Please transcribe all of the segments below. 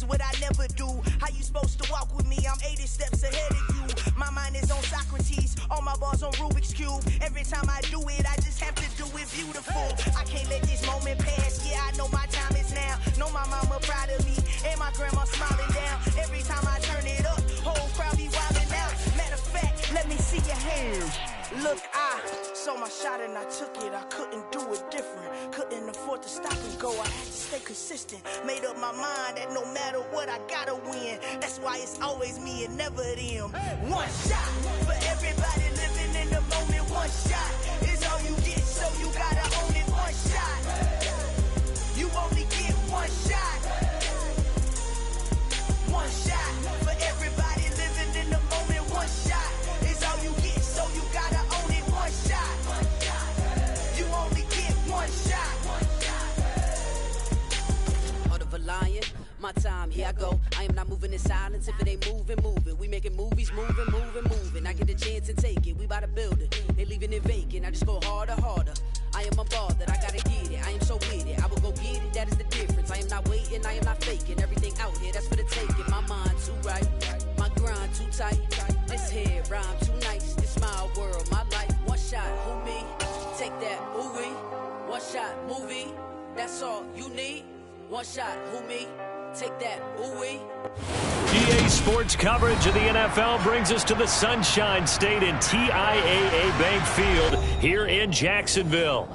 what I never do. How you supposed to walk with me? I'm 80 steps ahead of you. My mind is on Socrates, all my bars on Rubik's Cube. Every time I do it, I just have to do it beautiful. I can't let this moment pass, yeah, I know my time is now. Know my mama proud of me, and my grandma smiling down. Every time I turn it up, whole crowd be wildin' out. Matter of fact, let me see your hands. Look, I saw my shot and I took it. I couldn't do it different. Couldn't afford to stop and go. I had to stay consistent. Made up my mind that no matter what, I gotta win. That's why it's always me and never them. One shot for everybody living in the moment. One shot is all you get, so you gotta own it. One shot. You only get one shot. One shot for everybody living in the moment. One shot is all you get, so you gotta own it. One shot. You only get one shot. Heart of a lion, my time, here I go. I am not moving in silence. If it ain't moving, moving. We making movies, moving, moving, moving. I get a chance and take it. We bout to build it. They leaving it vacant. I just go harder, harder. I am a ball that I gotta get it. I am so with it. I will go get it. That is the difference. I am not waiting. I am not faking. Everything out here, that's for the taking. My mind too right. My grind too tight. This here rhyme too nice. This my world, my life. One shot, who me? Take that, ooh-wee. One shot, movie. That's all you need. One shot, who me? Take that, ooh-wee. EA Sports coverage of the NFL brings us to the Sunshine State in TIAA Bank Field here in Jacksonville.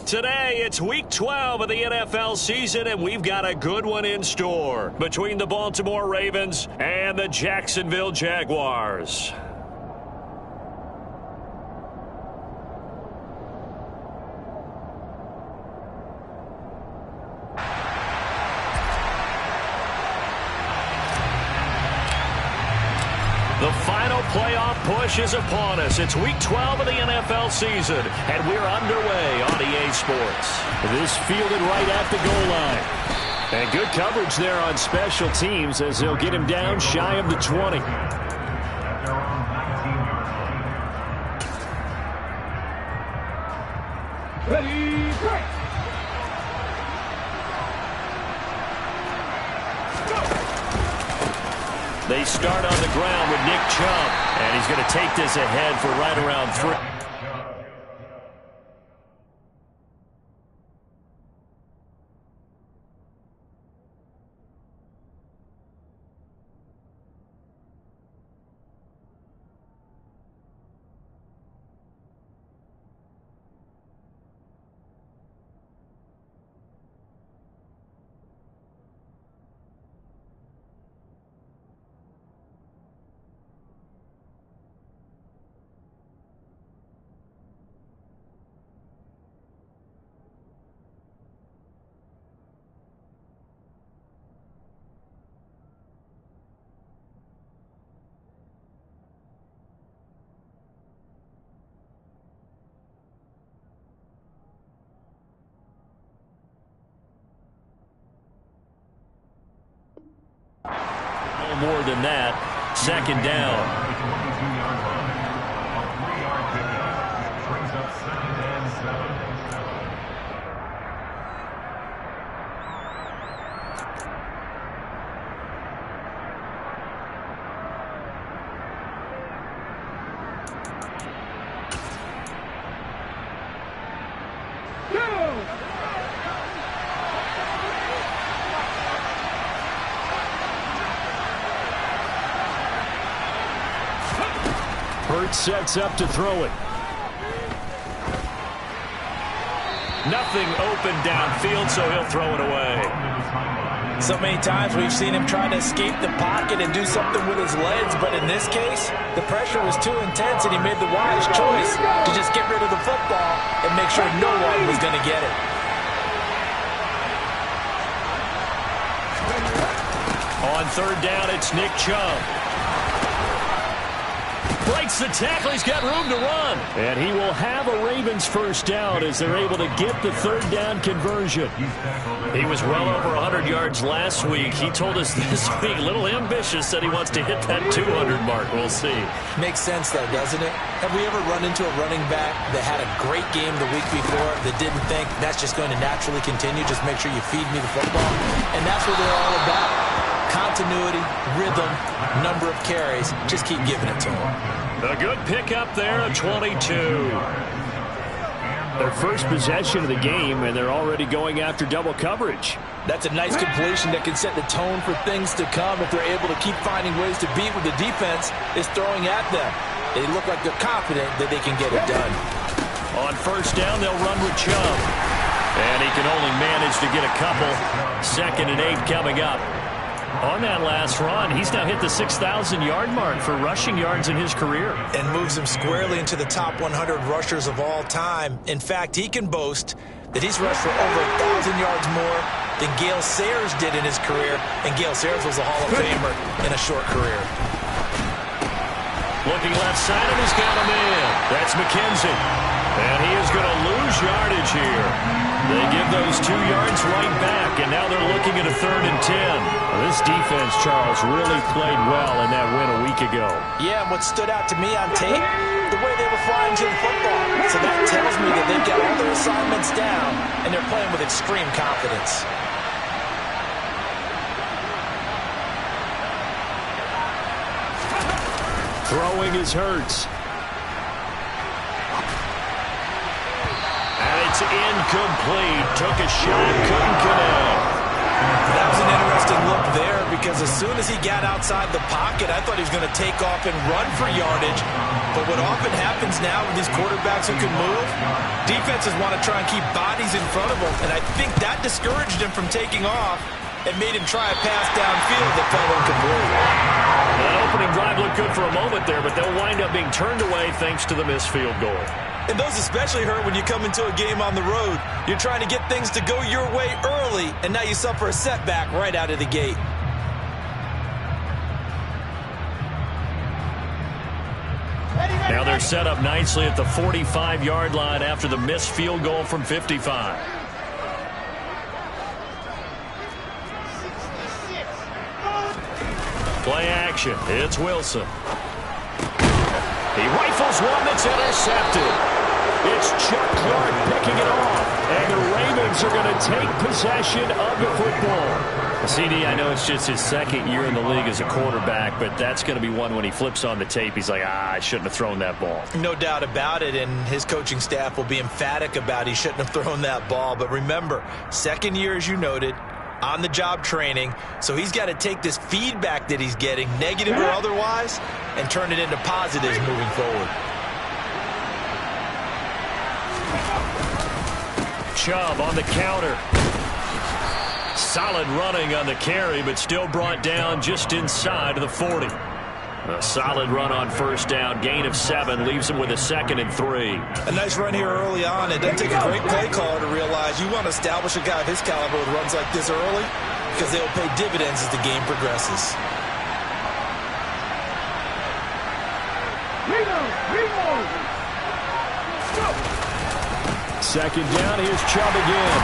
Today, it's Week 12 of the NFL season, and we've got a good one in store between the Baltimore Ravens and the Jacksonville Jaguars. The final playoff push is upon us. It's Week 12 of the NFL season, and we're underway on EA Sports. This fielded right at the goal line. And good coverage there on special teams as they'll get him down shy of the 20. Ready, break! They start on the ground with Nick Chubb, and he's going to take this ahead for right around 3. No more than that. Second down. Sets up to throw it. Nothing open downfield, so he'll throw it away. So many times we've seen him try to escape the pocket and do something with his legs, but in this case, the pressure was too intense and he made the wise choice to just get rid of the football and make sure no one was going to get it. On third down, it's Nick Chubb. Breaks the tackle. He's got room to run. And he will have a Ravens first down as they're able to get the third down conversion. He was well over 100 yards last week. He told us this week, a little ambitious, that he wants to hit that 200 mark. We'll see. Makes sense, though, doesn't it? Have we ever run into a running back that had a great game the week before that didn't think that's just going to naturally continue? Just make sure you feed me the football. And that's what they're all about. continuity, rhythm, number of carries. Just keep giving it to him. A good pickup there of 22. Their first possession of the game, and they're already going after double coverage. That's a nice completion that can set the tone for things to come if they're able to keep finding ways to beat what the defense is throwing at them. They look like they're confident that they can get it done. On first down, they'll run with Chubb. And he can only manage to get a couple. 2nd and 8 coming up. On that last run, he's now hit the 6,000-yard mark for rushing yards in his career. And moves him squarely into the top 100 rushers of all time. In fact, he can boast that he's rushed for over 1,000 yards more than Gale Sayers did in his career. And Gale Sayers was a Hall of Famer in a short career. Looking left side, and he's got him in. That's McKenzie. And he is going to lose yardage here. They give those 2 yards right back, and now they're looking at a 3rd and 10. Well, this defense, Charles, really played well in that win a week ago. Yeah, and what stood out to me on tape, the way they were flying to the football. So that tells me that they've got all their assignments down, and they're playing with extreme confidence. Throwing is Hurts. And it's incomplete. Took a shot, couldn't connect. That was an interesting look there because as soon as he got outside the pocket, I thought he was going to take off and run for yardage. But what often happens now with these quarterbacks who can move, defenses want to try and keep bodies in front of them. And I think that discouraged him from taking off and made him try a pass downfield that fell incomplete. That opening drive looked good for a moment there, but they'll wind up being turned away thanks to the missed field goal. And those especially hurt when you come into a game on the road. You're trying to get things to go your way early, and now you suffer a setback right out of the gate. Now they're set up nicely at the 45-yard line after the missed field goal from 55. Play action. It's Wilson. He rifles one that's intercepted. It's Chuck Clark picking it off. And the Ravens are going to take possession of the football. CD, I know it's just his 2nd year in the league as a quarterback, but that's going to be one when he flips on the tape. He's like, I shouldn't have thrown that ball. No doubt about it, and his coaching staff will be emphatic about he shouldn't have thrown that ball. But remember, 2nd year, as you noted, on-the-job training, so he's got to take this feedback that he's getting, negative or otherwise, and turn it into positives moving forward. Chubb on the counter. Solid running on the carry, but still brought down just inside of the 40. A solid run on first down. Gain of 7 leaves him with a 2nd and 3. A nice run here early on. It doesn't take a great play caller to realize you want to establish a guy of his caliber with runs like this early because they will pay dividends as the game progresses. Second down, here's Chubb again.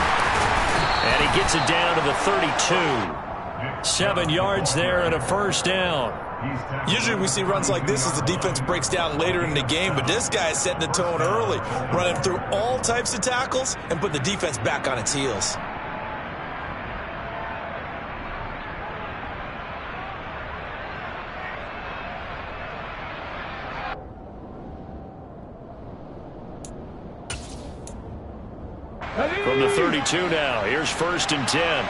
And he gets it down to the 32. 7 yards there and a first down. Usually we see runs like this as the defense breaks down later in the game, but this guy is setting the tone early, running through all types of tackles and putting the defense back on its heels. From the 32 now, here's 1st and 10.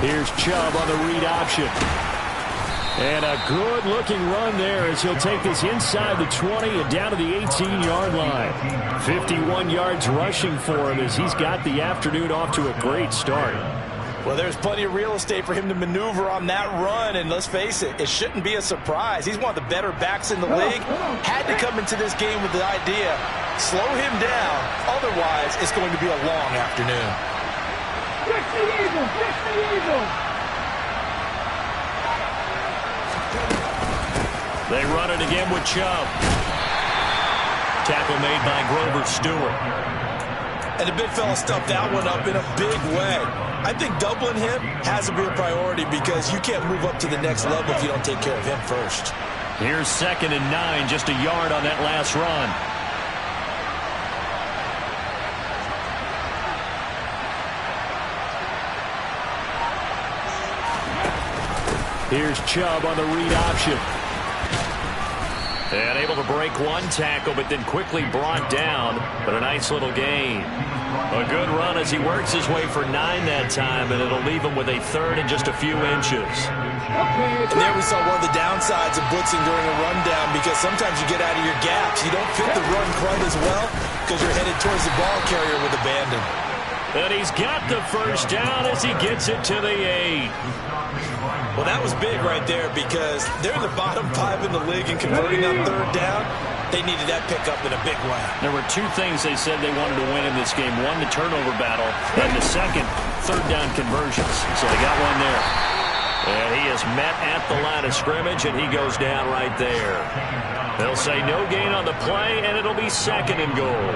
Here's Chubb on the read option. And a good-looking run there as he'll take this inside the 20 and down to the 18-yard line. 51 yards rushing for him as he's got the afternoon off to a great start. Well, there's plenty of real estate for him to maneuver on that run, and let's face it, it shouldn't be a surprise. He's one of the better backs in the league. Had to come into this game with the idea, slow him down, otherwise it's going to be a long afternoon. Fix the eagle! Fix the eagle! They run it again with Chubb. Tackle made by Grover Stewart. And the big fella stuffed that one up in a big way. I think doubling him has to be a priority because you can't move up to the next level if you don't take care of him first. Here's 2nd and 9, just a yard on that last run. Here's Chubb on the read option. And able to break one tackle, but then quickly brought down. But a nice little gain. A good run as he works his way for 9 that time, and it'll leave him with a 3rd and just a few inches. And there we saw one of the downsides of blitzing during a rundown, because sometimes you get out of your gaps. You don't fit the run quite as well because you're headed towards the ball carrier with abandon. And he's got the first down as he gets it to the 8. Well, that was big right there, because they're in the bottom 5 in the league and converting on 3rd down. They needed that pickup in a big way. There were 2 things they said they wanted to win in this game. One, the turnover battle, and the second, 3rd down conversions. So they got one there. And he is met at the line of scrimmage, and he goes down right there. They'll say no gain on the play, and it'll be 2nd and goal.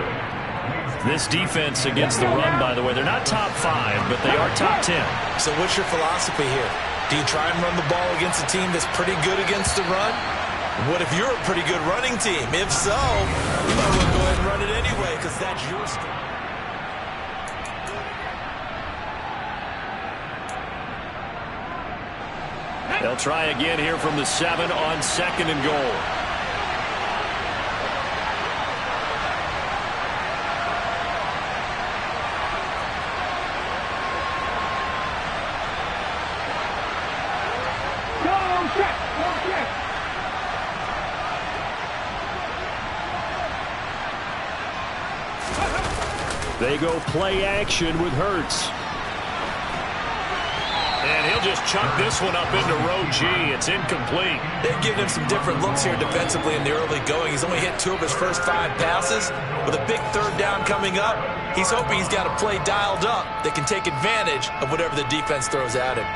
This defense against the run, by the way, they're not top 5, but they are top 10. So what's your philosophy here? Do you try and run the ball against a team that's pretty good against the run? What if you're a pretty good running team? If so, you might want to go ahead and run it anyway, because that's your strength. They'll try again here from the 7 on 2nd and goal. They go play action with Hurts. And he'll just chuck this one up into row G. It's incomplete. They've given him some different looks here defensively in the early going. He's only hit 2 of his first 5 passes. With a big 3rd down coming up, he's hoping he's got a play dialed up that can take advantage of whatever the defense throws at him.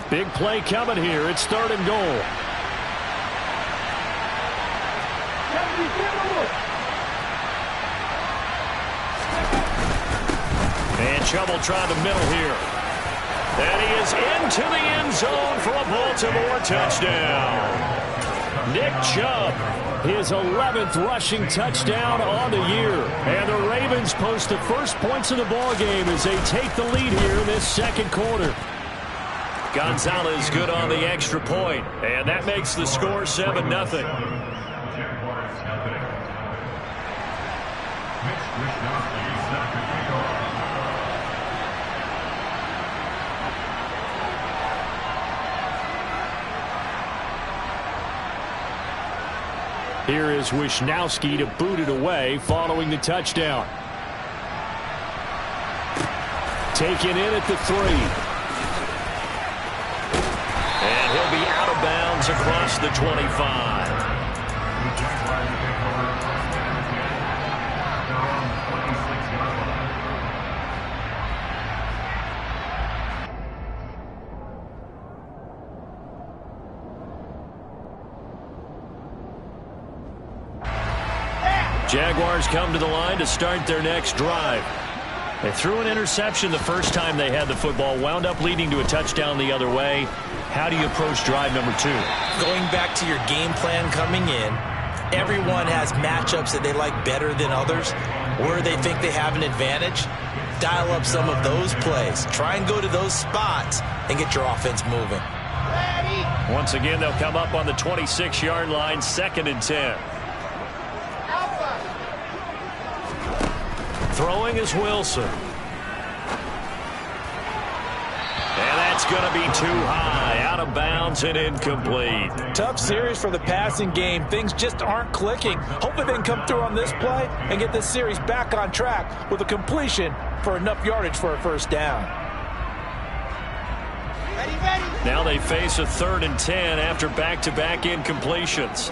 Big play coming here. It's 3rd and goal. And Chubb will try the middle here. And he is into the end zone for a Baltimore touchdown. Nick Chubb, his 11th rushing touchdown on the year. And the Ravens post the first points of the ballgame as they take the lead here in this 2nd quarter. Gonzalez good on the extra point, and that makes the score 7-0. Here is Wisnowski to boot it away following the touchdown. Taken in at the 3. And he'll be out of bounds across the 25. Jaguars come to the line to start their next drive. They threw an interception the first time they had the football, wound up leading to a touchdown the other way. How do you approach drive number 2? Going back to your game plan coming in, everyone has matchups that they like better than others, where they think they have an advantage. Dial up some of those plays. Try and go to those spots and get your offense moving. Once again, they'll come up on the 26-yard line, 2nd and 10. Throwing is Wilson. And that's going to be too high, out of bounds and incomplete. Tough series for the passing game. Things just aren't clicking. Hopefully they can come through on this play and get this series back on track with a completion for enough yardage for a first down. Now they face a 3rd and 10 after back-to-back incompletions.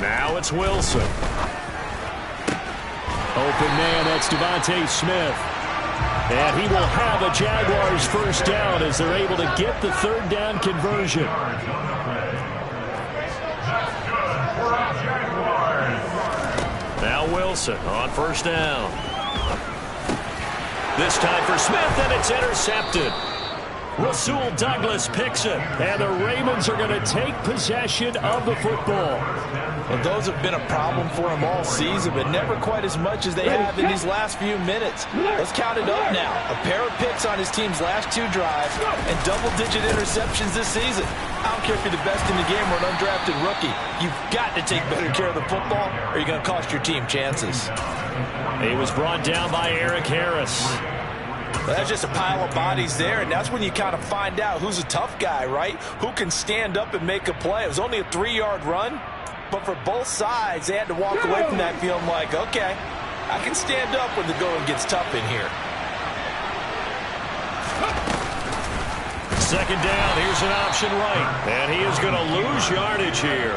Now it's Wilson. Open man, that's Devontae Smith. And he will have a Jaguars first down as they're able to get the 3rd down conversion. Wilson on first down. This time for Smith, and it's intercepted. Rasul Douglas picks it, and the Ravens are going to take possession of the football. Well, those have been a problem for him all season, but never quite as much as they have in these last few minutes. Let's count it up now. A pair of picks on his team's last 2 drives and double-digit interceptions this season. I don't care if you're the best in the game or an undrafted rookie. You've got to take better care of the football or you're going to cost your team chances. He was brought down by Eric Harris. Well, that's just a pile of bodies there, and that's when you kind of find out who's a tough guy, right? Who can stand up and make a play. It was only a 3-yard run, but for both sides, they had to walk away from that feeling like, okay, I can stand up when the going gets tough in here. Second down, here's an option right, and he is going to lose yardage here.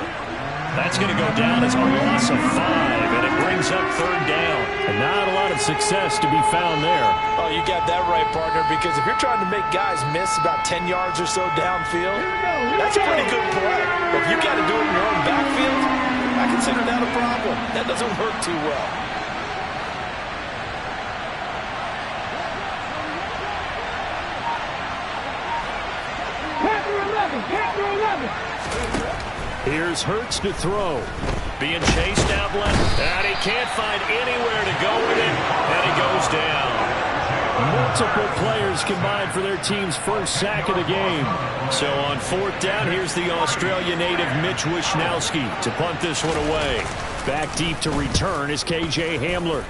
That's going to go down as a loss of 5, and it brings up third down. And not a lot of success to be found there. Oh, you got that right, partner, because if you're trying to make guys miss about 10 yards or so downfield, that's a pretty good play. But if you got to do it in your own backfield, I consider that a problem. That doesn't work too well. Here's Hurts to throw. Being chased out left, and he can't find anywhere to go with it, and he goes down. Multiple players combined for their team's first sack of the game. So on fourth down, here's the Australia native Mitch Wishnowsky to punt this one away. Back deep to return is KJ Hamler.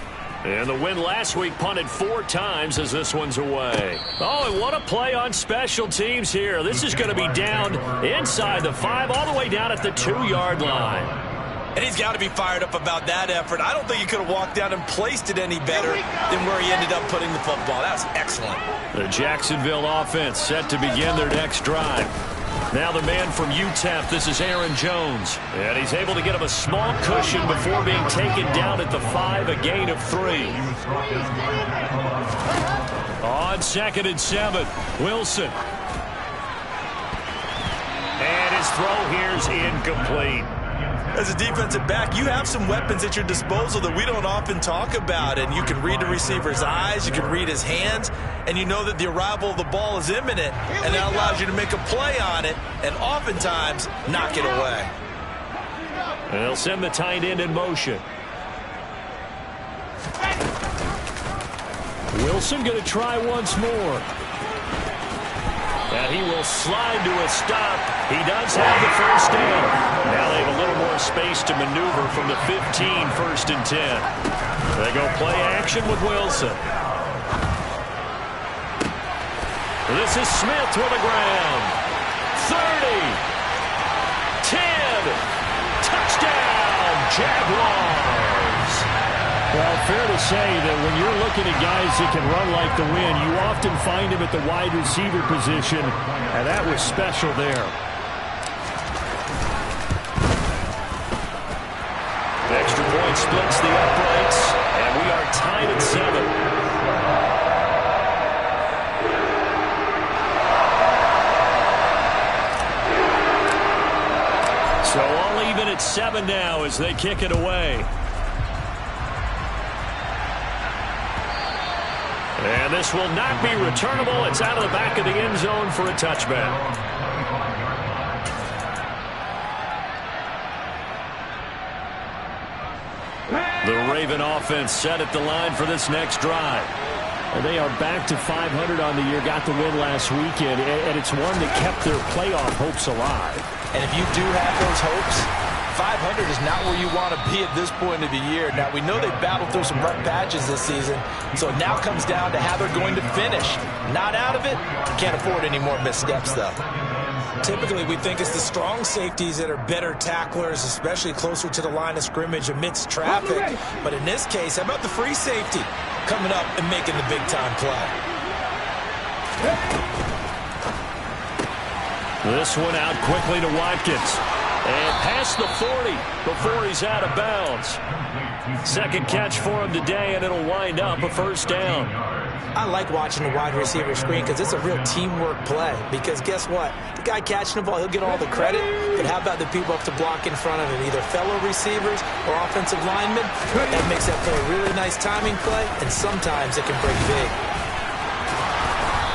And the win last week punted 4 times as this one's away. Oh, and what a play on special teams here. This is going to be down inside the 5, all the way down at the 2-yard line. And he's got to be fired up about that effort. I don't think he could have walked down and placed it any better than where he ended up putting the football. That was excellent. The Jacksonville offense set to begin their next drive. Now the man from UTEP, this is Aaron Jones. And he's able to get him a small cushion before being taken down at the 5, a gain of 3. On 2nd and 7, Wilson. And his throw here's incomplete. As a defensive back, you have some weapons at your disposal that we don't often talk about. And you can read the receiver's eyes, you can read his hands, and you know that the arrival of the ball is imminent, and that allows you to make a play on it and oftentimes knock it away. And they'll send the tight end in motion. Wilson going to try once more. And he will slide to a stop. He does have the first down. Now they have a little more space to maneuver from the 15, 1st and 10. They go play action with Wilson. This is Smith with the ground. 30. 10. Touchdown, Jaguars. Well, fair to say that when you're looking at guys that can run like the wind, you often find him at the wide receiver position, and that was special there. Extra point splits the uprights, and we are tied at 7. So all even at 7 now as they kick it away. And this will not be returnable. It's out of the back of the end zone for a touchback. The Raven offense set at the line for this next drive. And they are back to 500 on the year, got the win last weekend, and it's one that kept their playoff hopes alive. And if you do have those hopes, 500 is not where you want to be at this point of the year. Now, we know they've battled through some rough patches this season, so it now comes down to how they're going to finish. Not out of it. Can't afford any more missteps, though. Typically, we think it's the strong safeties that are better tacklers, especially closer to the line of scrimmage amidst traffic. But in this case, how about the free safety coming up and making the big-time play? This one out quickly to Watkins. And past the 40 before he's out of bounds. Second catch for him today, and it'll wind up a first down. I like watching the wide receiver screen because it's a real teamwork play. Because guess what? The guy catching the ball, he'll get all the credit. But how about the people up to block in front of him, either fellow receivers or offensive linemen? That makes that play a really nice timing play, and sometimes it can break big.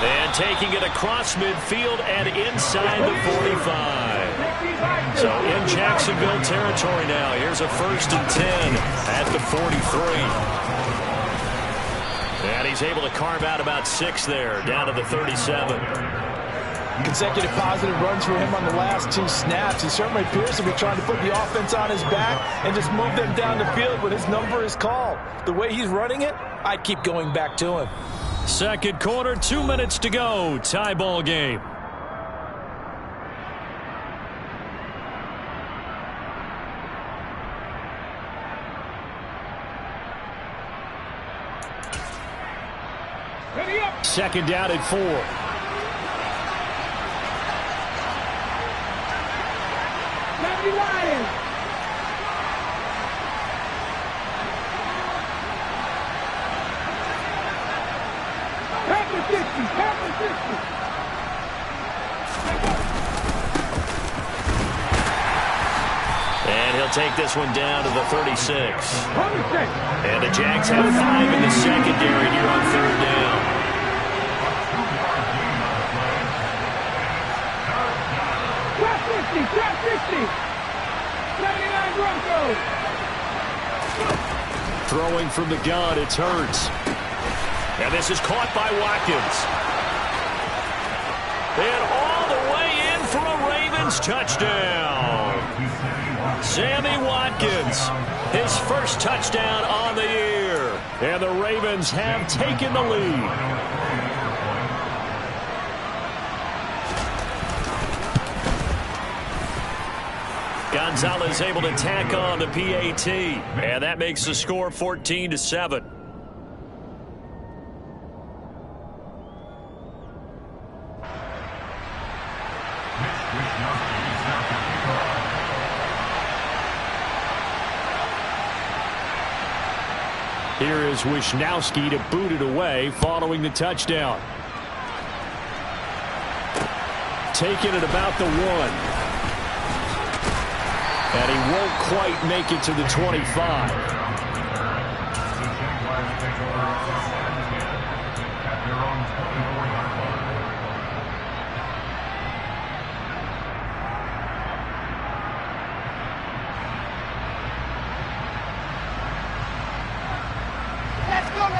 And taking it across midfield and inside the 45. So in Jacksonville territory now. Here's a 1st and 10 at the 43. And he's able to carve out about 6 there, down to the 37. Consecutive positive runs for him on the last 2 snaps. He certainly appears to be trying to put the offense on his back and just move them down the field when his number is called. The way he's running it, I'd keep going back to him. Second quarter, 2 minutes to go. Tie ball game. Second down at 4. And he'll take this one down to the 36. And the Jags have 5 in the secondary here on 3rd down. Trap 60. 79 Broncos. Throwing from the gun, it's Hurts. And this is caught by Watkins. And all the way in for a Ravens touchdown. Sammy Watkins, his first touchdown on the year. And the Ravens have taken the lead. Gonzalez able to tack on the PAT. And that makes the score 14-7. Here is Wisnowski to boot it away following the touchdown. Taking it about the 1. And he won't quite make it to the 25.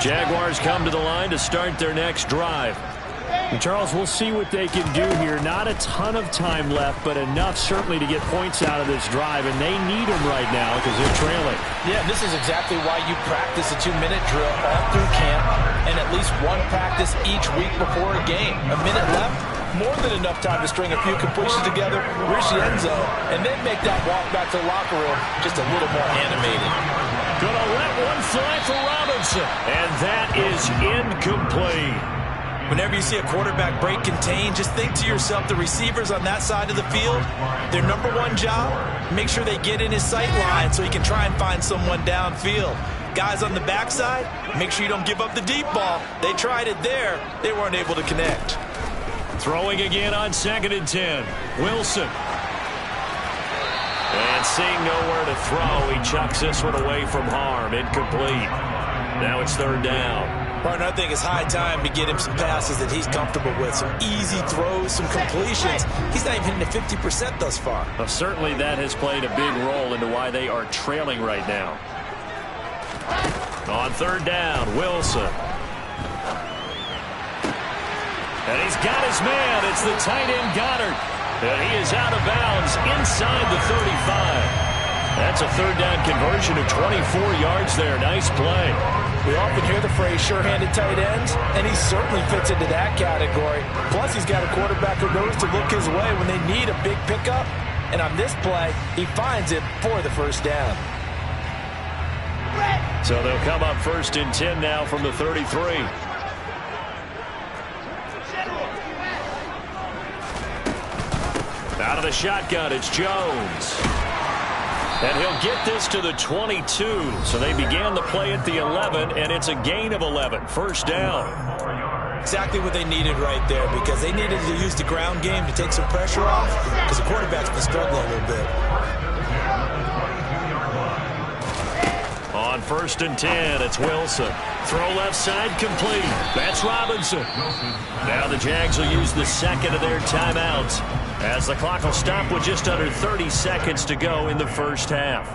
Jaguars come to the line to start their next drive. And Charles, we'll see what they can do here. Not a ton of time left, but enough certainly to get points out of this drive, and they need them right now because they're trailing. Yeah, this is exactly why you practice a 2-minute drill all through camp and at least one practice each week before a game. A minute left, more than enough time to string a few completions together, reach the end zone, and then make that walk back to the locker room just a little more animated. Gonna let one fly for Robinson, and that is incomplete. Whenever you see a quarterback break contain, just think to yourself, the receivers on that side of the field, their number one job, make sure they get in his sight line so he can try and find someone downfield. Guys on the backside, make sure you don't give up the deep ball. They tried it there. They weren't able to connect. Throwing again on 2nd and 10. Wilson. And seeing nowhere to throw, he chucks this one away from harm. Incomplete. Now it's 3rd down. Partner, I think it's high time to get him some passes that he's comfortable with. Some easy throws, some completions. He's not even hitting the 50% thus far. Well, certainly that has played a big role into why they are trailing right now. On 3rd down, Wilson. And he's got his man. It's the tight end Goddard. And he is out of bounds inside the 35. That's a 3rd down conversion of 24 yards there. Nice play. We often hear the phrase sure-handed tight ends, and he certainly fits into that category. Plus, he's got a quarterback who knows to look his way when they need a big pickup. And on this play, he finds it for the 1st down. So they'll come up 1st and 10 now from the 33. Out of the shotgun, it's Jones. And he'll get this to the 22. So they began the play at the 11, and it's a gain of 11. First down. Exactly what they needed right there, because they needed to use the ground game to take some pressure off, because the quarterback's been struggling a little bit. On 1st and 10, it's Wilson. Throw left side complete. That's Robinson. Now the Jags will use the second of their timeouts, as the clock will stop with just under 30 seconds to go in the first half.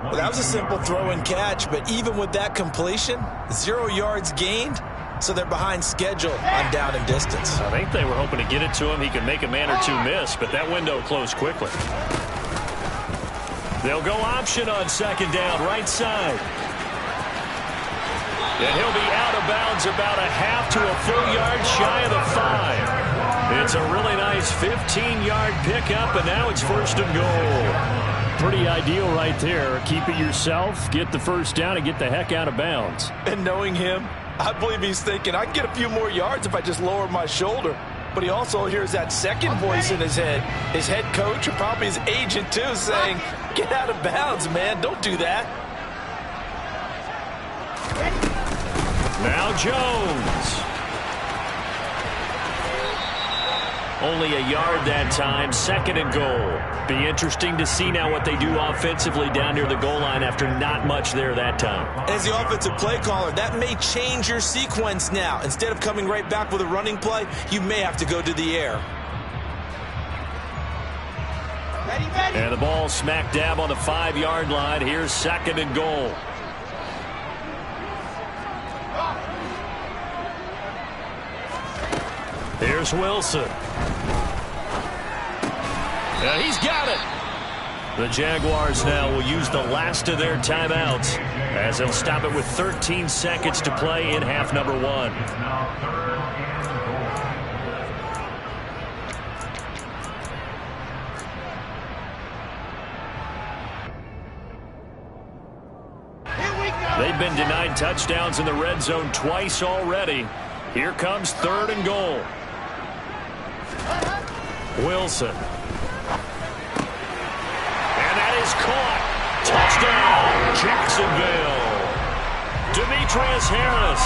Well, that was a simple throw and catch, but even with that completion, 0 yards gained, so they're behind schedule on down and distance. I think they were hoping to get it to him. He could make a man or two miss, but that window closed quickly. They'll go option on 2nd down, right side. And he'll be out of bounds about a half to a full yard shy of the 5. It's a really nice 15-yard pickup, and now it's 1st and goal. Pretty ideal right there. Keep it yourself, get the first down, and get the heck out of bounds. And knowing him, I believe he's thinking, I can get a few more yards if I just lower my shoulder. But he also hears that second voice in his head. His head coach, or probably his agent too, saying, get out of bounds, man. Don't do that. Now Jones. Only a yard that time, 2nd and goal. Be interesting to see now what they do offensively down near the goal line after not much there that time. As the offensive play caller, that may change your sequence now. Instead of coming right back with a running play, you may have to go to the air. And the ball smack dab on the 5-yard line. Here's 2nd and goal. Here's Wilson. And he's got it. The Jaguars now will use the last of their timeouts, as they'll stop it with 13 seconds to play in half number 1. They've been denied touchdowns in the red zone twice already. Here comes 3rd and goal. Wilson. And that is caught. Touchdown, Jacksonville. Demetrius Harris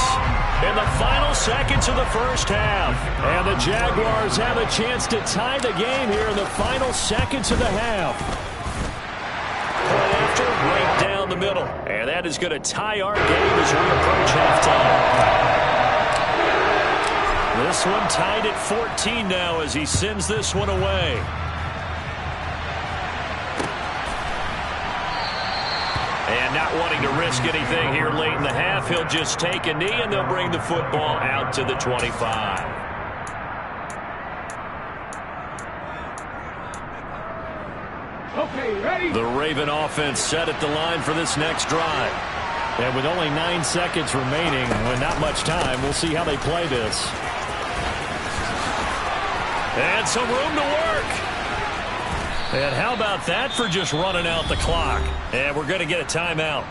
in the final seconds of the first half. And the Jaguars have a chance to tie the game here in the final seconds of the half. Point after, right down the middle. And that is going to tie our game as we approach halftime. This one tied at 14 now as he sends this one away. And not wanting to risk anything here late in the half, he'll just take a knee and they'll bring the football out to the 25. Okay, ready? The Raven offense set at the line for this next drive. And with only 9 seconds remaining, with not much time, we'll see how they play this. And some room to work. And how about that for just running out the clock? And we're going to get a timeout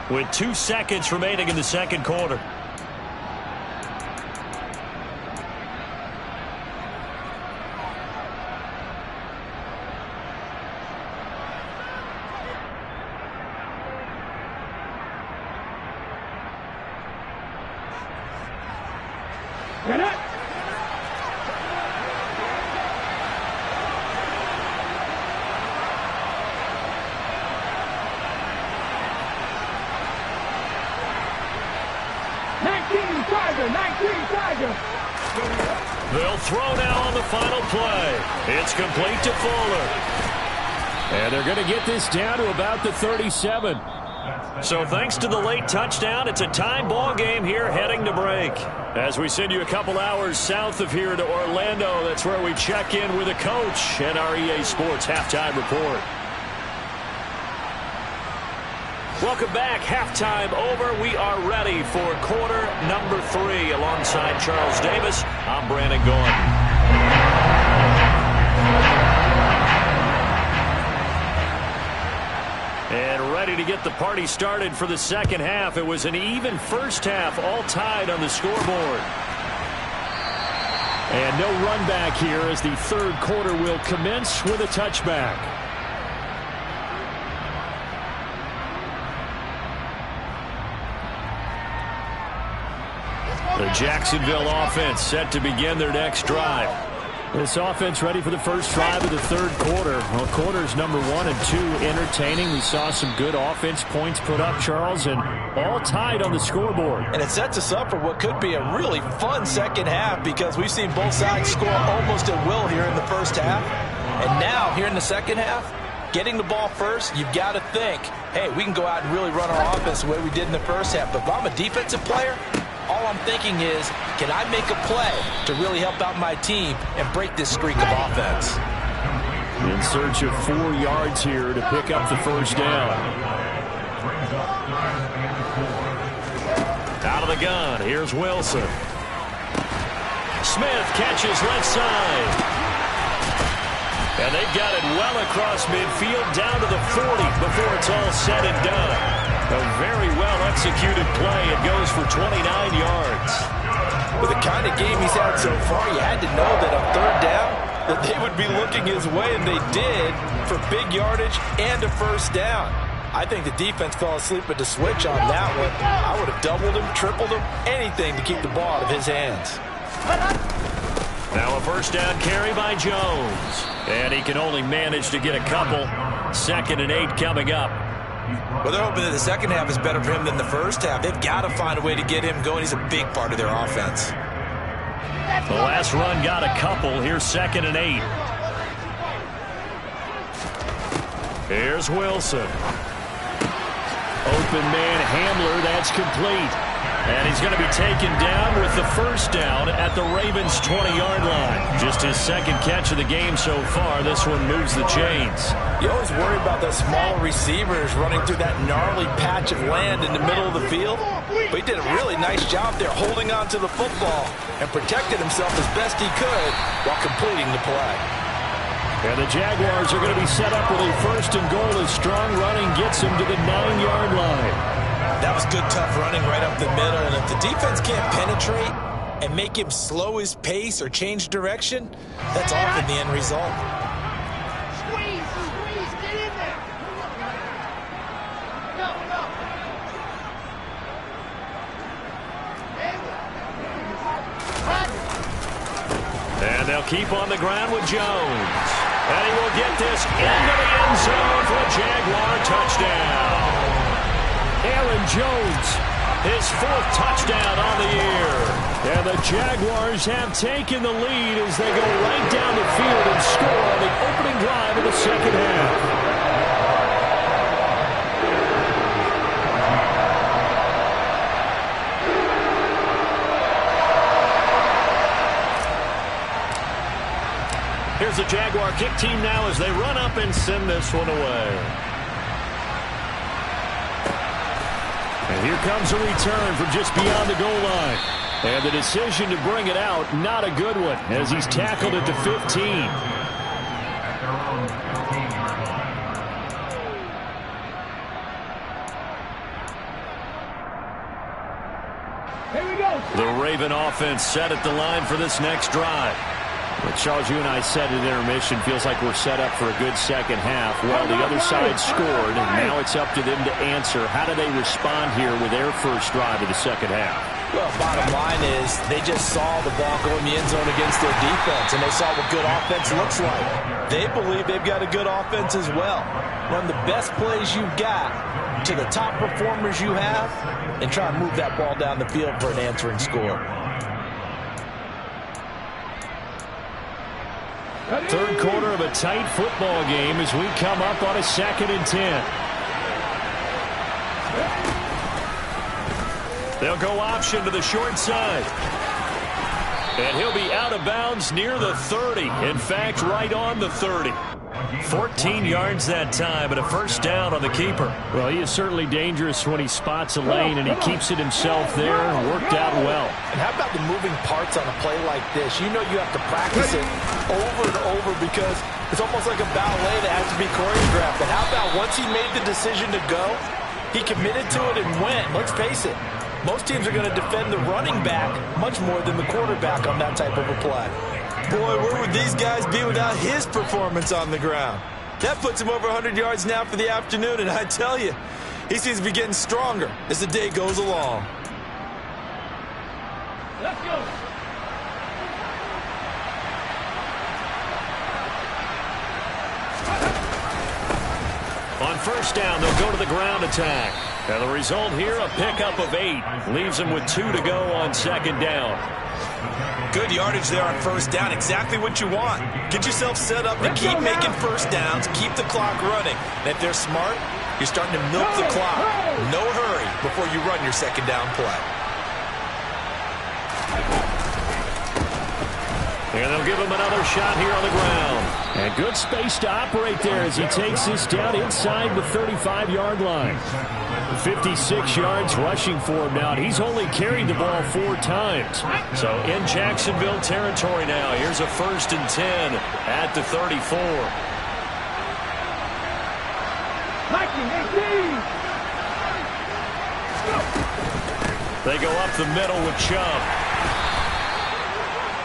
with 2 seconds remaining in the second quarter. Get it? They'll throw now on the final play. It's complete to Fuller. And they're going to get this down to about the 37. So thanks to the late touchdown, it's a tie ball game here heading to break. As we send you a couple hours south of here to Orlando, that's where we check in with a coach and our EA Sports Halftime Report. Welcome back. Halftime over. We are ready for quarter number 3. Alongside Charles Davis, I'm Brandon Gordon. And ready to get the party started for the second half. It was an even first half, all tied on the scoreboard. And no run back here as the third quarter will commence with a touchback. The Jacksonville offense set to begin their next drive. This offense ready for the first drive of the third quarter. Well, quarters number 1 and 2 entertaining. We saw some good offense points put up, Charles, and all tied on the scoreboard. And it sets us up for what could be a really fun second half because we've seen both sides score almost at will here in the first half. And now, here in the second half, getting the ball first, you've got to think, hey, we can go out and really run our offense the way we did in the first half. But if I'm a defensive player, all I'm thinking is, can I make a play to really help out my team and break this streak of offense? In search of 4 yards here to pick up the first down. Out of the gun, here's Wilson. Smith catches left side. And they've got it well across midfield down to the 40 before it's all said and done. A very well-executed play. It goes for 29 yards. With the kind of game he's had so far, you had to know that on third down that they would be looking his way, and they did for big yardage and a first down. I think the defense fell asleep at the switch on that one. I would have doubled him, tripled him, anything to keep the ball out of his hands. Now a first down carry by Jones. And he can only manage to get a couple. 2nd and 8 coming up. Well, they're hoping that the second half is better for him than the first half. They've got to find a way to get him going. He's a big part of their offense. The last run got a couple. Here's 2nd and 8. Here's Wilson. Open man Hamler. That's complete. And he's going to be taken down with the first down at the Ravens' 20-yard line. Just his second catch of the game so far. This one moves the chains. You always worry about those smaller receivers running through that gnarly patch of land in the middle of the field. But he did a really nice job there holding on to the football and protected himself as best he could while completing the play. And the Jaguars are going to be set up with a first and goal as strong running gets him to the 9-yard line. That was good, tough running right up the middle. And if the defense can't penetrate and make him slow his pace or change direction, that's often the end result. Squeeze, get in there. Go. And they'll keep on the ground with Jones. And he will get this into the end zone for a Jaguar touchdown. Aaron Jones, his 4th touchdown on the year. And the Jaguars have taken the lead as they go right down the field and score on the opening drive of the second half. Here's the Jaguar kick team now as they run up and send this one away. And here comes a return from just beyond the goal line. And the decision to bring it out, not a good one, as he's tackled at the 15. Here we go. The Raven offense set at the line for this next drive. But Charles, you and I said at intermission, feels like we're set up for a good second half. Well, the other side scored, and now it's up to them to answer. How do they respond here with their first drive of the second half? Well, bottom line is they just saw the ball go in the end zone against their defense, and they saw what good offense looks like. They believe they've got a good offense as well. Run the best plays you've got to the top performers you have, and try and move that ball down the field for an answering score. Third quarter of a tight football game as we come up on a 2nd and 10. They'll go option to the short side. And he'll be out of bounds near the 30. In fact, right on the 30. 14 yards that time, and a first down on the keeper. Well, he is certainly dangerous when he spots a lane, and he keeps it himself there. Worked out well. And how about the moving parts on a play like this? You know you have to practice it over and over because it's almost like a ballet that has to be choreographed. But how about once he made the decision to go, he committed to it and went. Let's face it, Most teams are going to defend the running back much more than the quarterback on that type of a play. Boy, where would these guys be without his performance on the ground? That puts him over 100 yards now for the afternoon, and I tell you, he seems to be getting stronger as the day goes along. Let's go. On first down, they'll go to the ground attack. And the result here, a pickup of 8. Leaves them with 2 to go on second down. Good yardage there on first down. Exactly what you want. Get yourself set up to keep making first downs, keep the clock running. And if they're smart, you're starting to milk the clock. No hurry before you run your second down play. And they'll give him another shot here on the ground. And good space to operate there as he takes this down inside the 35-yard line. 56 yards rushing for him now. He's only carried the ball 4 times. So in Jacksonville territory now. Here's a 1st and 10 at the 34. They go up the middle with Chubb.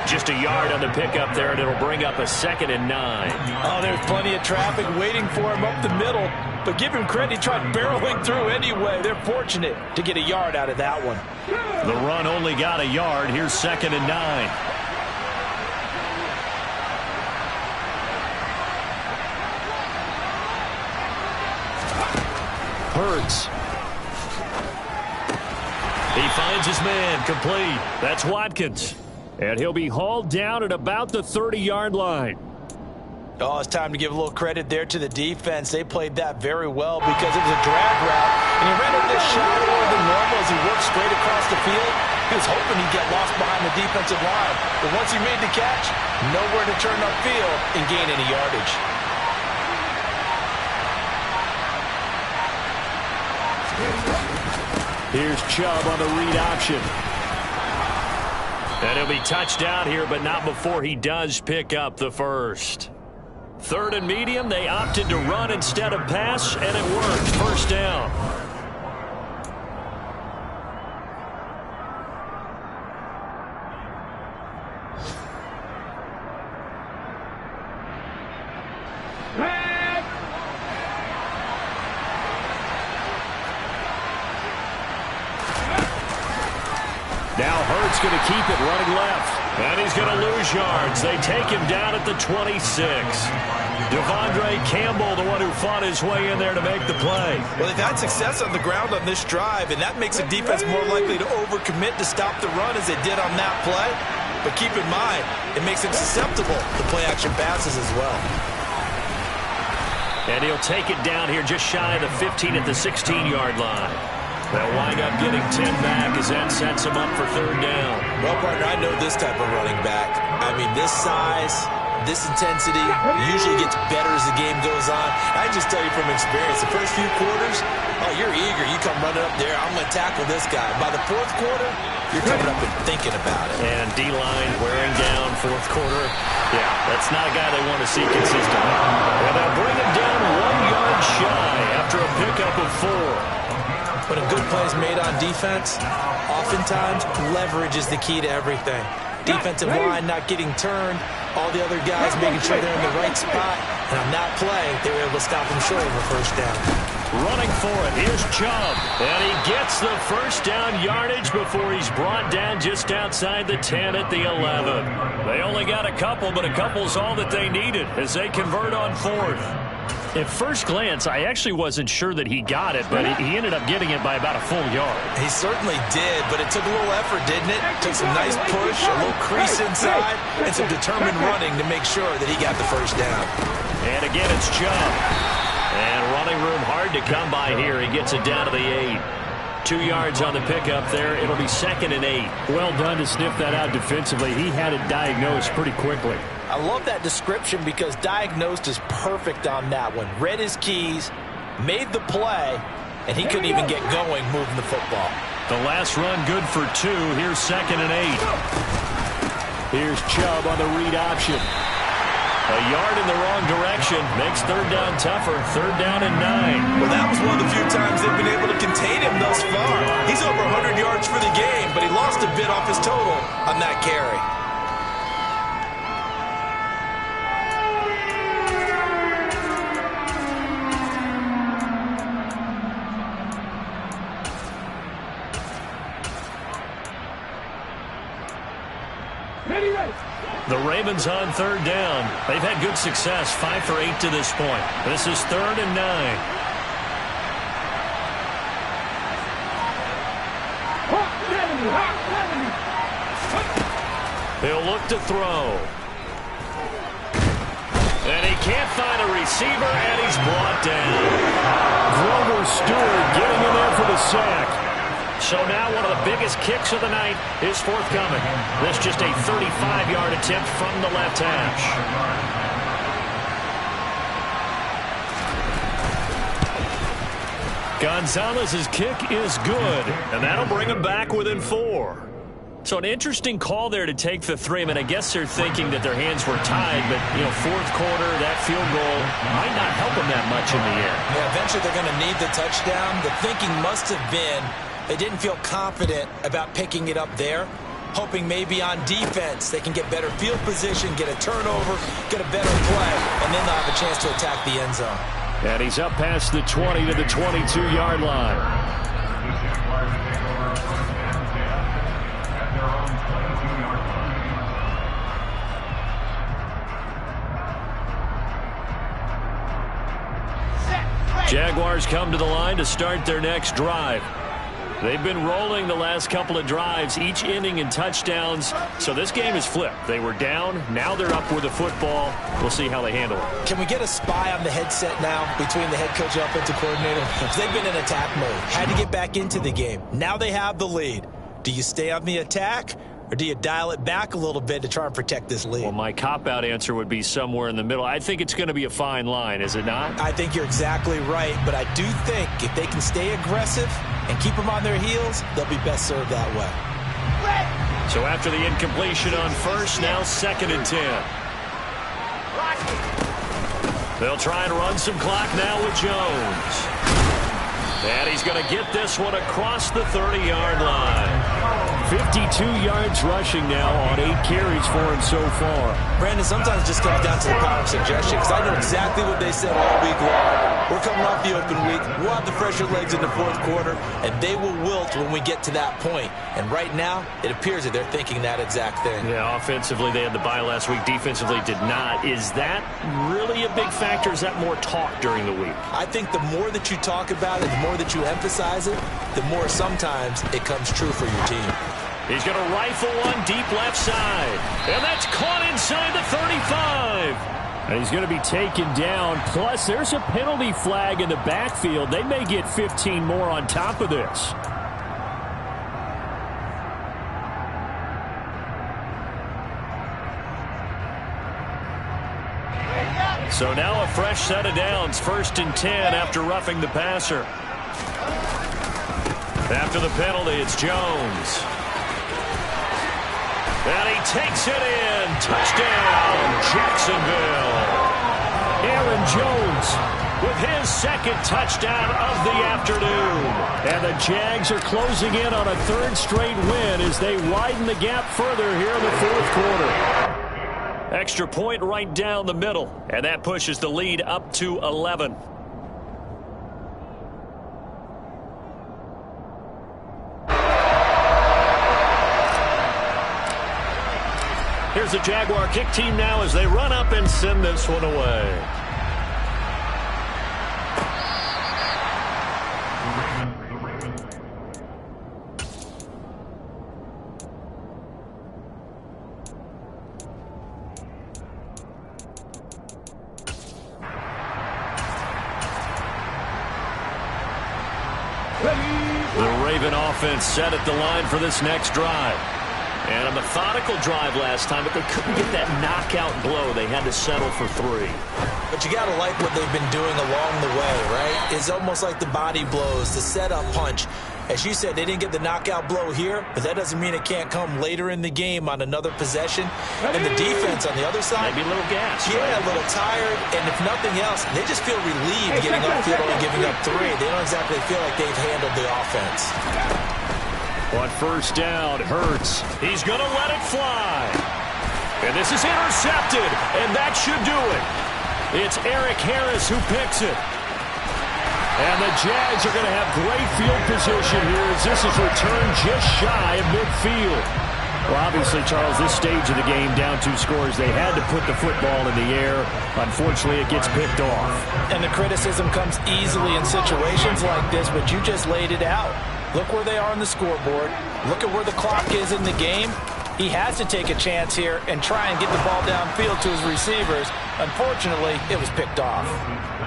Just a yard on the pickup there, and it'll bring up a 2nd and 9. Oh, there's plenty of traffic waiting for him up the middle. But give him credit, he tried barreling through anyway. They're fortunate to get a yard out of that one. The run only got a yard. Here's 2nd and 9. Hurts. He finds his man, complete. That's Watkins. And he'll be hauled down at about the 30-yard line. Oh, it's time to give a little credit there to the defense. They played that very well because it was a drag route. And he ran a bit shallower than normal as he worked straight across the field. He was hoping he'd get lost behind the defensive line. But once he made the catch, nowhere to turn upfield and gain any yardage. Here's Chubb on the read option. And he'll be touched down here, but not before he does pick up the first. 3rd and medium, they opted to run instead of pass, and it worked. First down. Now Hurts going to keep it running left. And he's going to lose yards. They take him down at the 26. Devondre Campbell, the one who fought his way in there to make the play. Well, they've had success on the ground on this drive, and that makes the defense more likely to overcommit to stop the run as they did on that play. But keep in mind, it makes them susceptible to play-action passes as well. And he'll take it down here just shy of the 15 at the 16-yard line. They'll wind up getting 10 back as that sets him up for 3rd down. Well, partner, I know this type of running back. I mean, this size, this intensity usually gets better as the game goes on. I can just tell you from experience, the first few quarters, oh, you're eager. You come running up there, I'm going to tackle this guy. By the 4th quarter, you're coming up and thinking about it. And D-line wearing down 4th quarter. Yeah, that's not a guy they want to see consistently. And they'll bring him down 1 yard shy after a pickup of 4. When a good play is made on defense, oftentimes leverage is the key to everything. Defensive line not getting turned, all the other guys making sure they're in the right spot. And on that play, they were able to stop him short of a first down. Running for it, here's Chubb. And he gets the first down yardage before he's brought down just outside the 10 at the 11. They only got a couple, but a couple's all that they needed as they convert on 4th. At first glance, I actually wasn't sure that he got it, but he ended up getting it by about a full yard. He certainly did, but it took a little effort, didn't it? Took some nice push, a little crease inside, and some determined running to make sure that he got the first down. And again, it's Chubb. And running room hard to come by here. He gets it down to the 8. 2 yards on the pickup there. It'll be 2nd and 8. Well done to sniff that out defensively. He had it diagnosed pretty quickly. I love that description because diagnosed is perfect on that one. Read his keys, made the play, and he couldn't even get going moving the football. The last run good for 2. Here's 2nd and 8. Here's Chubb on the read option. A yard in the wrong direction makes third down tougher. Third down and 9. Well, that was one of the few times they've been able to contain him thus far. He's over 100 yards for the game, but he lost a bit off his total on that carry. The Ravens on third down. They've had good success, 5 for 8 to this point. This is third and 9. He'll look to throw. And he can't find a receiver, and he's brought down. Grover Stewart getting in there for the sack. So now one of the biggest kicks of the night is forthcoming. This just a 35-yard attempt from the left hash. Gonzalez's kick is good, and that'll bring him back within 4. So an interesting call there to take the 3. I mean, I guess they're thinking that their hands were tied, but, you know, fourth quarter, that field goal might not help them that much in the end. Yeah, eventually they're going to need the touchdown. The thinking must have been they didn't feel confident about picking it up there, hoping maybe on defense they can get better field position, get a turnover, get a better play, and then they'll have a chance to attack the end zone. And he's up past the 20 to the 22-yard line. Jaguars come to the line to start their next drive. They've been rolling the last couple of drives, each inning in touchdowns. So this game is flipped. They were down. Now they're up with the football. We'll see how they handle it. Can we get a spy on the headset now between the head coach and offensive coordinator? They've been in attack mode. Had to get back into the game. Now they have the lead. Do you stay on the attack, or do you dial it back a little bit to try and protect this lead? Well, my cop-out answer would be somewhere in the middle. I think it's going to be a fine line, is it not? I think you're exactly right, but I do think if they can stay aggressive and keep them on their heels, they'll be best served that way. So after the incompletion on first, now 2nd and 10. They'll try and run some clock now with Jones. And he's going to get this one across the 30-yard line. 52 yards rushing now on 8 carries for him so far. Brandon, sometimes it just comes down to the power of suggestion, because I know exactly what they said all week long. We're coming off the open week. We'll have the fresher legs in the fourth quarter, and they will wilt when we get to that point. And right now, it appears that they're thinking that exact thing. Yeah, offensively, they had the bye last week. Defensively, did not. Is that really a big factor? Is that more talk during the week? I think the more that you talk about it, the more that you emphasize it, the more sometimes it comes true for your team. He's going to rifle one deep left side. And that's caught inside the 35. And he's going to be taken down. Plus, there's a penalty flag in the backfield. They may get 15 more on top of this. So now a fresh set of downs. 1st and 10 after roughing the passer. After the penalty, it's Jones. And he takes it in. Touchdown, Jacksonville. Aaron Jones with his 2nd touchdown of the afternoon. And the Jags are closing in on a 3rd straight win as they widen the gap further here in the 4th quarter. Extra point right down the middle. And that pushes the lead up to 11. Here's the Jaguar kick team now as they run up and send this one away. The Raven offense set at the line for this next drive. And a methodical drive last time, but they couldn't get that knockout blow. They had to settle for 3. But you got to like what they've been doing along the way, right? It's almost like the body blows, the setup punch. As you said, they didn't get the knockout blow here, but that doesn't mean it can't come later in the game on another possession. And the defense on the other side, maybe a little gas. Yeah, right? A little tired. And if nothing else, they just feel relieved getting upfield and giving up 3. They don't exactly feel like they've handled the offense. On first down, Hurts. He's going to let it fly. And this is intercepted, and that should do it. It's Eric Harris who picks it. And the Jags are going to have great field position here as this is returned just shy of midfield. Well, obviously, Charles, this stage of the game, down 2 scores, they had to put the football in the air. Unfortunately, it gets picked off. And the criticism comes easily in situations like this, but you just laid it out. Look where they are on the scoreboard. Look at where the clock is in the game. He has to take a chance here and try and get the ball downfield to his receivers. Unfortunately, it was picked off.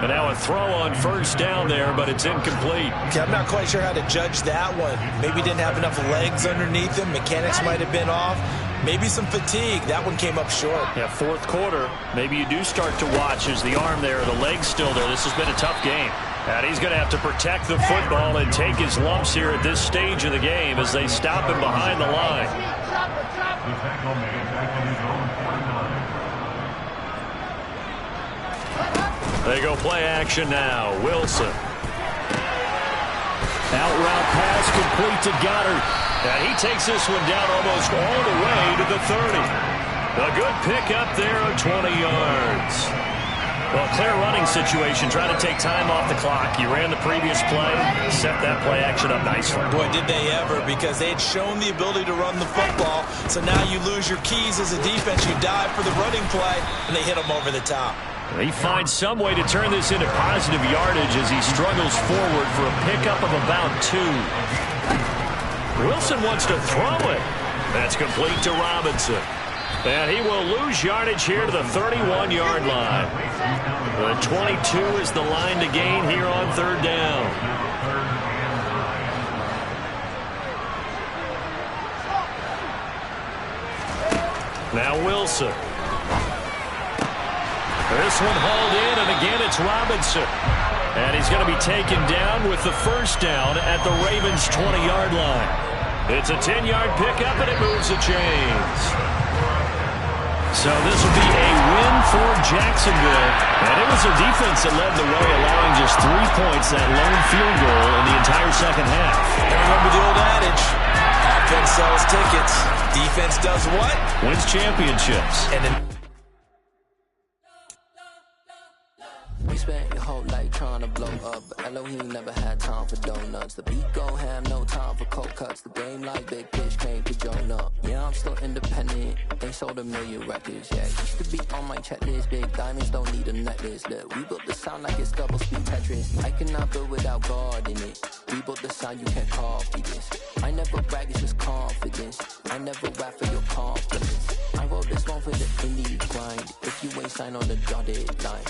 And now a throw on first down there, but it's incomplete. Okay, I'm not quite sure how to judge that one. Maybe didn't have enough legs underneath him. Mechanics might have been off. Maybe some fatigue. That one came up short. Yeah, fourth quarter. Maybe you do start to watch as the arm there, the leg's still there. This has been a tough game. And he's going to have to protect the football and take his lumps here at this stage of the game as they stop him behind the line. They go play action now. Wilson. Out route pass complete to Goddard. And he takes this one down almost all the way to the 30. A good pick up there of 20 yards. Well, clear running situation, trying to take time off the clock. You ran the previous play, set that play action up nicely. Boy, did they ever, because they had shown the ability to run the football. So now you lose your keys as a defense. You dive for the running play, and they hit them over the top. He finds some way to turn this into positive yardage as he struggles forward for a pickup of about 2. Wilson wants to throw it. That's complete to Robinson. And he will lose yardage here to the 31-yard line. The 22 is the line to gain here on third down. Now Wilson. This one hauled in, and again it's Robinson. And he's going to be taken down with the first down at the Ravens' 20-yard line. It's a 10-yard pickup, and it moves the chains. So this will be a win for Jacksonville. And it was a defense that led the way, allowing just 3 points, that lone field goal in the entire second half. And remember the old adage, offense sells tickets. Defense does what? Wins championships. And then we spent your whole life trying to blow up, but Elohim never had time for donuts. The beat gon' have no time for cold cuts. The game like Big Fish came to join up. Yeah, I'm still independent. They sold 1 million records. Yeah, used to be on my checklist. Big diamonds don't need a necklace. Look, we built the sound like it's double speed Tetris. I cannot build without God in it. We built the sound, you can't copy this. I never brag, it's just confidence. I never rap for your confidence. I wrote this one for the indie grind. If you ain't signed on the dotted line,